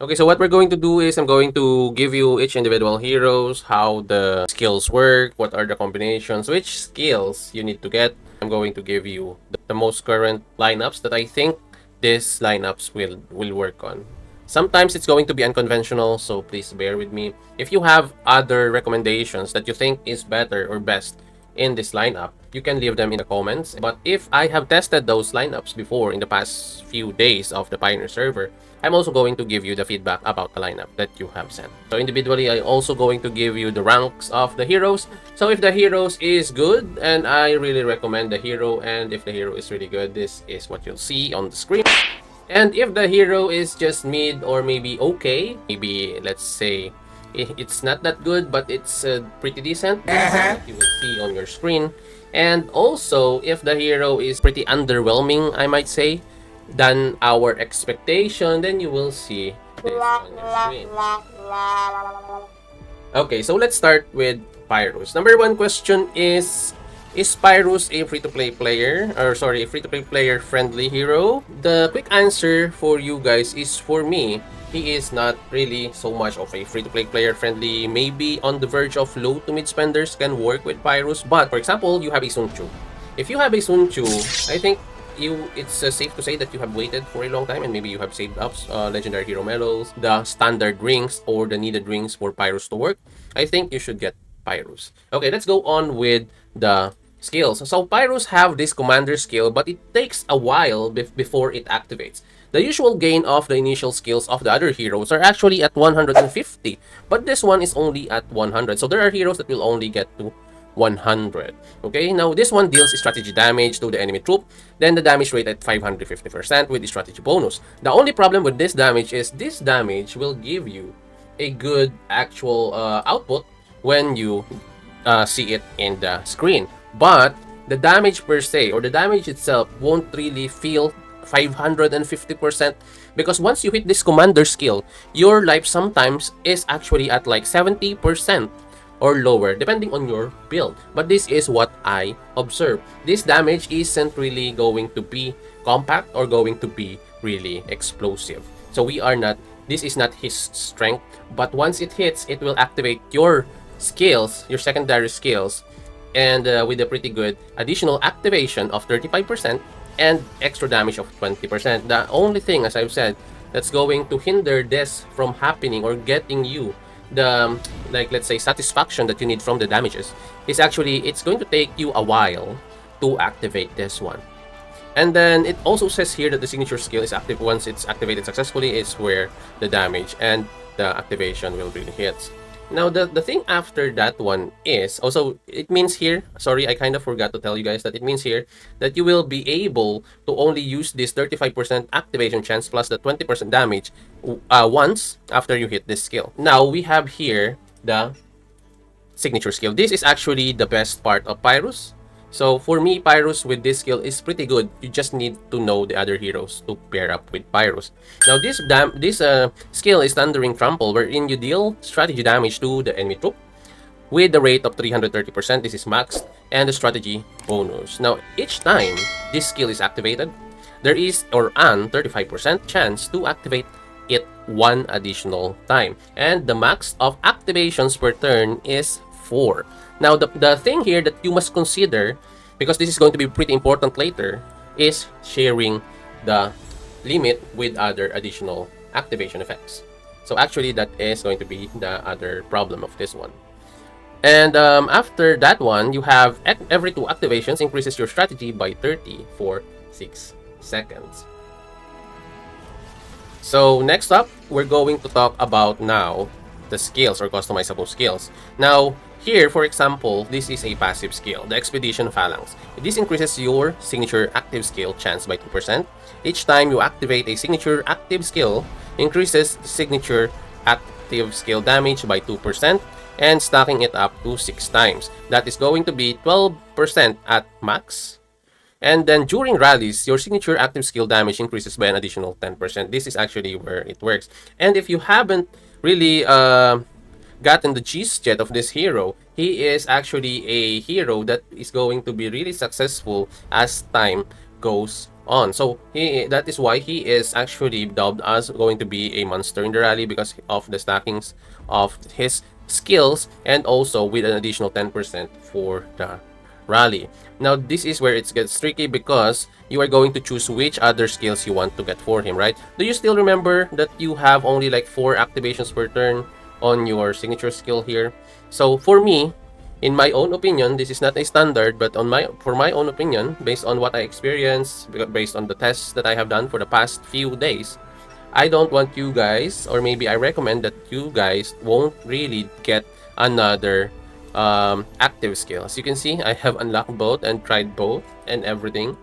Okay, so what we're going to do is I'm going to give you each individual heroes, how the skills work, what are the combinations, which skills you need to get. I'm going to give you the most current lineups that I think these lineups will work on. Sometimes it's going to be unconventional, so please bear with me. If you have other recommendations that you think is better or best in this lineup, you can leave them in the comments. But if I have tested those lineups before in the past few days of the Pioneer server, I'm also going to give you the feedback about the lineup that you have sent. So individually, I'm also going to give you the ranks of the heroes. So if the heroes is good, and I really recommend the hero, and if the hero is really good, this is what you'll see on the screen. And if the hero is just mid or maybe okay, maybe let's say it's not that good, but it's pretty decent, you will see on your screen. And also, if the hero is pretty underwhelming, I might say, than our expectation, then you will see this on your screen. Okay, so let's start with Pyrrhus. Number one question is Pyrrhus a free-to-play player? Or sorry, a free-to-play player friendly hero? The quick answer for you guys is, for me, he is not really so much of a free-to-play player friendly. Maybe on the verge of low to mid spenders can work with Pyrrhus. But for example, you have a Sun Tzu. If you have a Sun Tzu, I think it's safe to say that you have waited for a long time and maybe you have saved up legendary hero medals, the standard rings or the needed rings for Pyrrhus to work. I think you should get Pyrrhus. Okay, let's go on with the skills. So Pyrrhus have this commander skill, but it takes a while before it activates. The usual gain of the initial skills of the other heroes are actually at 150, but this one is only at 100. So there are heroes that will only get to 100. Okay, now this one deals strategy damage to the enemy troop, then the damage rate at 550% with the strategy bonus. The only problem with this damage is this damage will give you a good actual output when you see it in the screen, but the damage per se or the damage itself won't really feel 550% because once you hit this commander skill, your life sometimes is actually at like 70% or lower depending on your build. But this is what I observe. This damage isn't really going to be compact or going to be really explosive. So this is not his strength, but once it hits, it will activate your skills, your secondary skills, and with a pretty good additional activation of 35% and extra damage of 20%. The only thing, as I've said, that's going to hinder this from happening or getting you the, like, let's say, satisfaction that you need from the damages is actually it's going to take you a while to activate this one. And then it also says here that the signature skill is active once it's activated successfully, is where the damage and the activation will really hit. Now the thing after that one is also, it means here, sorry, I kind of forgot to tell you guys that it means here that you will be able to only use this 35% activation chance plus the 20% damage once after you hit this skill. Now we have here the signature skill. This is actually the best part of Pyrrhus. So for me, Pyrrhus with this skill is pretty good. You just need to know the other heroes to pair up with Pyrrhus. Now this skill is Thundering Trample, wherein you deal strategy damage to the enemy troop with the rate of 330%. This is maxed, and the strategy bonus. Now each time this skill is activated, there is an 35% chance to activate it one additional time, and the max of activations per turn is 4. Now, the thing here that you must consider, because this is going to be pretty important later, is sharing the limit with other additional activation effects. So actually, that is going to be the other problem of this one. And after that one, you have every 2 activations increases your strategy by 30 for 6 seconds. So next up, we're going to talk about now the skills or customizable skills. Now, here, for example, this is a passive skill, the Expedition Phalanx. This increases your signature active skill chance by 2%. Each time you activate a signature active skill, increases signature active skill damage by 2% and stacking it up to 6 times. That is going to be 12% at max. And then during rallies, your signature active skill damage increases by an additional 10%. This is actually where it works. And if you haven't really gotten the gist yet of this hero, he is actually a hero that is going to be really successful as time goes on. So that is why he is actually dubbed as going to be a monster in the rally because of the stackings of his skills and also with an additional 10% for the rally. Now this is where it gets tricky because you are going to choose which other skills you want to get for him, right? Do you still remember that you have only like 4 activations per turn on your signature skill here? So for me, in my own opinion, this is not a standard, but for my own opinion, based on what I experienced, based on the tests that I have done for the past few days, I don't want you guys, or maybe I recommend that you guys won't really get another active skill. As you can see, I have unlocked both and tried both and everything.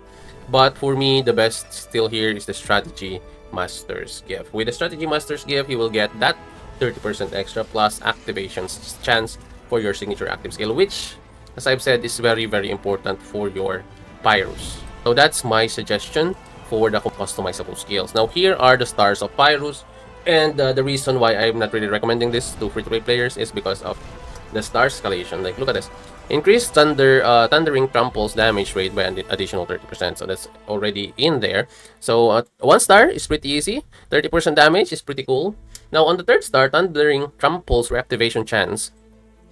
But for me, the best still here is the Strategy Master's Gift. With the Strategy Master's Gift, you will get that 30% extra plus activations chance for your signature active skill, which, as I've said, is very, very important for your Pyrrhus. So that's my suggestion for the customizable skills. Now, here are the stars of Pyrrhus. And the reason why I'm not really recommending this to free-to-play players is because of the star escalation. Like, look at this. Increased thundering tramples damage rate by an additional 30%. So that's already in there. So 1 star is pretty easy. 30% damage is pretty cool. Now on the 3rd star, thundering tramples reactivation chance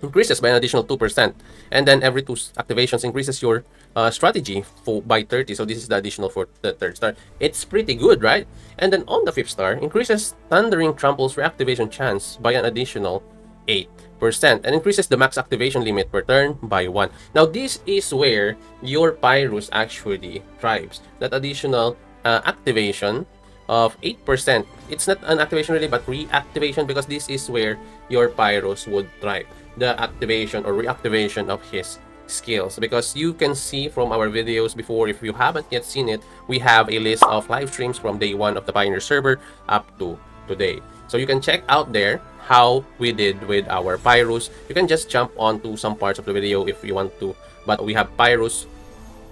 increases by an additional 2%. And then every 2 activations increases your strategy by 30. So this is the additional for the 3rd star. It's pretty good, right? And then on the 5th star, increases thundering tramples reactivation chance by an additional 8% and increases the max activation limit per turn by 1. Now, this is where your Pyrrhus actually thrives. That additional activation of 8%. It's not an activation really, but reactivation, because this is where your Pyrrhus would thrive. The activation or reactivation of his skills, because you can see from our videos before, if you haven't yet seen it, we have a list of live streams from day 1 of the Pioneer server up to today. So you can check out there how we did with our Pyrrhus. You can just jump onto some parts of the video if you want to, but we have Pyrrhus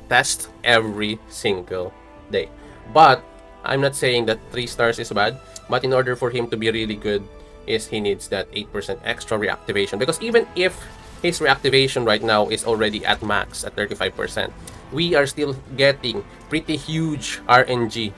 test every single day. But I'm not saying that 3 stars is bad, but in order for him to be really good, is he needs that 8% extra reactivation, because even if his reactivation right now is already at max at 35%, we are still getting pretty huge RNG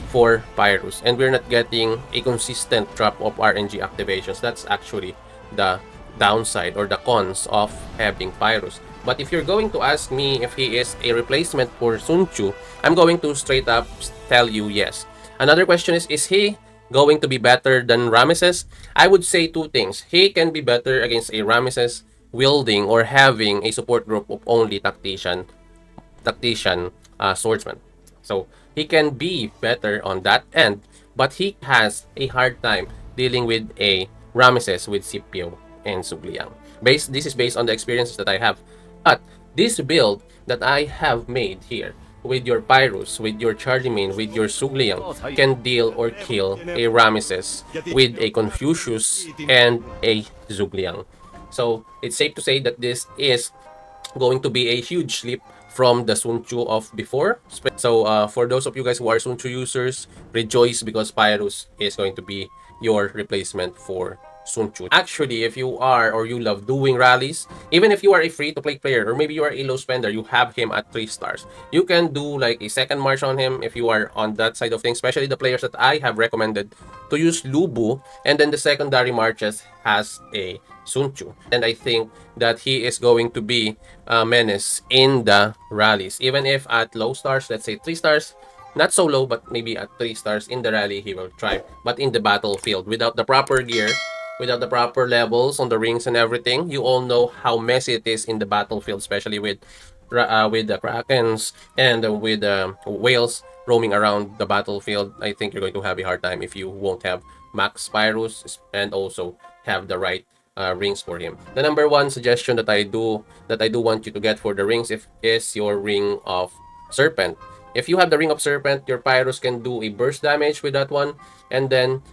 for Pyrrhus, and we're not getting a consistent drop of RNG activations. That's actually the downside or the cons of having Pyrrhus. But if you're going to ask me if he is a replacement for Sun Tzu, I'm going to straight up tell you yes. Another question is he going to be better than Ramesses? I would say 2 things. He can be better against a Ramesses wielding or having a support group of only tactician swordsman. So he can be better on that end, but he has a hard time dealing with a Ramesses with Scipio and Sugliang. This is based on the experiences that I have. But this build that I have made here with your Pyrrhus, with your Charlemagne, with your Sugliang, can deal or kill a Ramesses with a Confucius and a Zugliang. So it's safe to say that this is going to be a huge leap from the Sun Tzu of before. So for those of you guys who are Sun Tzu users, rejoice, because Pyrrhus is going to be your replacement for Sun Tzu. Actually, if you are or you love doing rallies, even if you are a free-to-play player or maybe you are a low spender, you have him at 3 stars. You can do like a second march on him if you are on that side of things, especially the players that I have recommended to use Lubu, and then the secondary marches has a Sun Tzu. And I think that he is going to be a menace in the rallies. Even if at low stars, let's say 3 stars, not so low, but maybe at 3 stars in the rally, he will thrive. But in the battlefield, without the proper gear, without the proper levels on the rings and everything, you all know how messy it is in the battlefield, especially with the Krakens and with the whales roaming around the battlefield. I think you're going to have a hard time if you won't have Max Pyrrhus and also have the right rings for him. The number 1 suggestion that I do want you to get for the rings is your Ring of Serpent. If you have the Ring of Serpent, your Pyrrhus can do a burst damage with that one. And then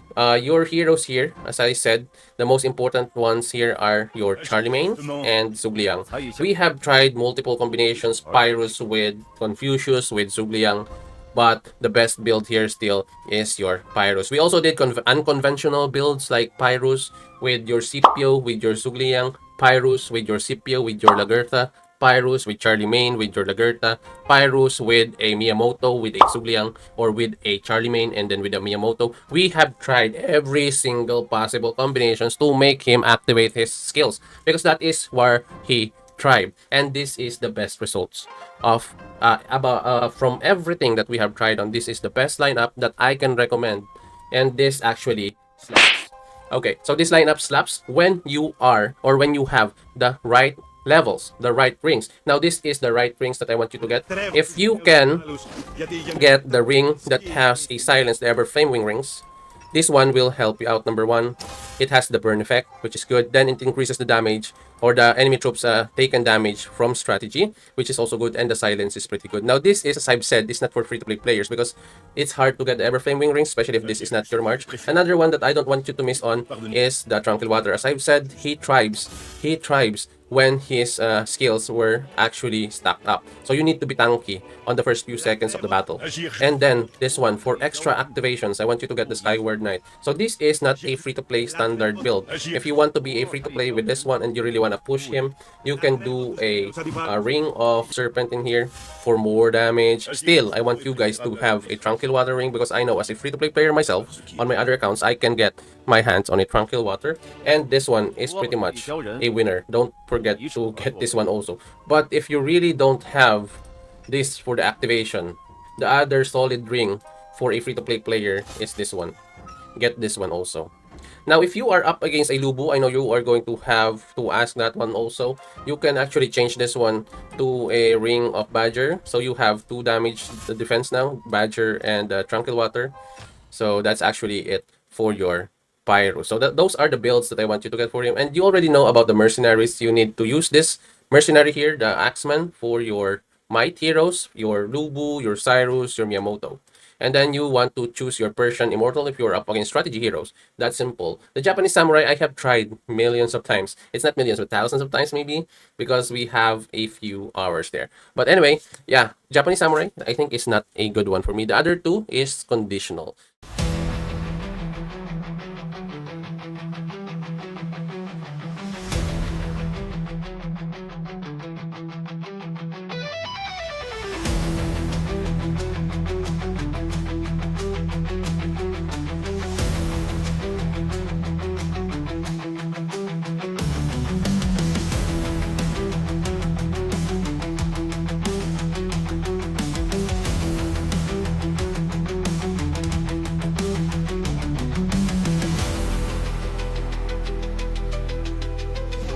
your heroes here, as I said, the most important ones here are your Charlemagne and Zugliang. We have tried multiple combinations, Pyrrhus with Confucius, with Zugliang, but the best build here still is your Pyrrhus. We also did unconventional builds like Pyrrhus with your Scipio, with your Zugliang, Pyrrhus with your Scipio, with your Lagertha, Pyrrhus with Charlie Main, with Jordagerta, Pyrrhus with a Miyamoto, with a Sugliang, or with a Charlie Main, and then with a Miyamoto. We have tried every single possible combinations to make him activate his skills because that is where he thrived. And this is the best results of from everything that we have tried on. This is the best lineup that I can recommend, and this actually slaps. Okay, so this lineup slaps when you are or when you have the right levels, the right rings. Now this is the right rings that I want you to get. If you can get the ring that has a silence, the ever flame wing rings, this one will help you out. Number one, it has the burn effect, which is good. Then it increases the damage or the enemy troops taken damage from strategy, which is also good. And the silence is pretty good. Now this is, as I've said, this is not for free-to-play players because it's hard to get the Everflame Wing Rings, especially if this is not your March. Another one that I don't want you to miss on is the Tranquil Water. As I've said, he thrives when his skills were actually stacked up. So you need to be tanky on the first few seconds of the battle. And then this one, for extra activations, I want you to get the Skyward Knight. So this is not a free-to-play standard build. If you want to be a free-to-play with this one and you really want to push him, you can do a Ring of Serpent in here for more damage. Still, I want you guys to have a Tranquil Water ring because I know as a free-to-play player myself, on my other accounts, I can get my hands on a Tranquil Water. And this one is pretty much a winner. Don't forget to get this one also. But if you really don't have this for the activation, the other solid ring for a free-to-play player is this one. Get this one also. Now, if you are up against a Lubu, I know you are going to have to ask that one also. You can actually change this one to a Ring of Badger. So you have 2 damage the defense now, Badger and Tranquil Water. So that's actually it for your Pyrrhus. So those are the builds that I want you to get for him. And you already know about the mercenaries. You need to use this mercenary here, the Axeman, for your Might heroes, your Lubu, your Cyrus, your Miyamoto. And then you want to choose your Persian Immortal if you're up against strategy heroes. That's simple. The Japanese Samurai, I have tried millions of times. It's not millions, but thousands of times maybe, because we have a few hours there. But anyway, yeah, Japanese Samurai, I think is not a good one for me. The other two is conditional.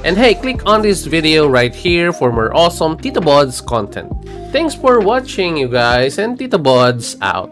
And hey, click on this video right here for more awesome TITOBODS content. Thanks for watching, you guys, and TITOBODS out.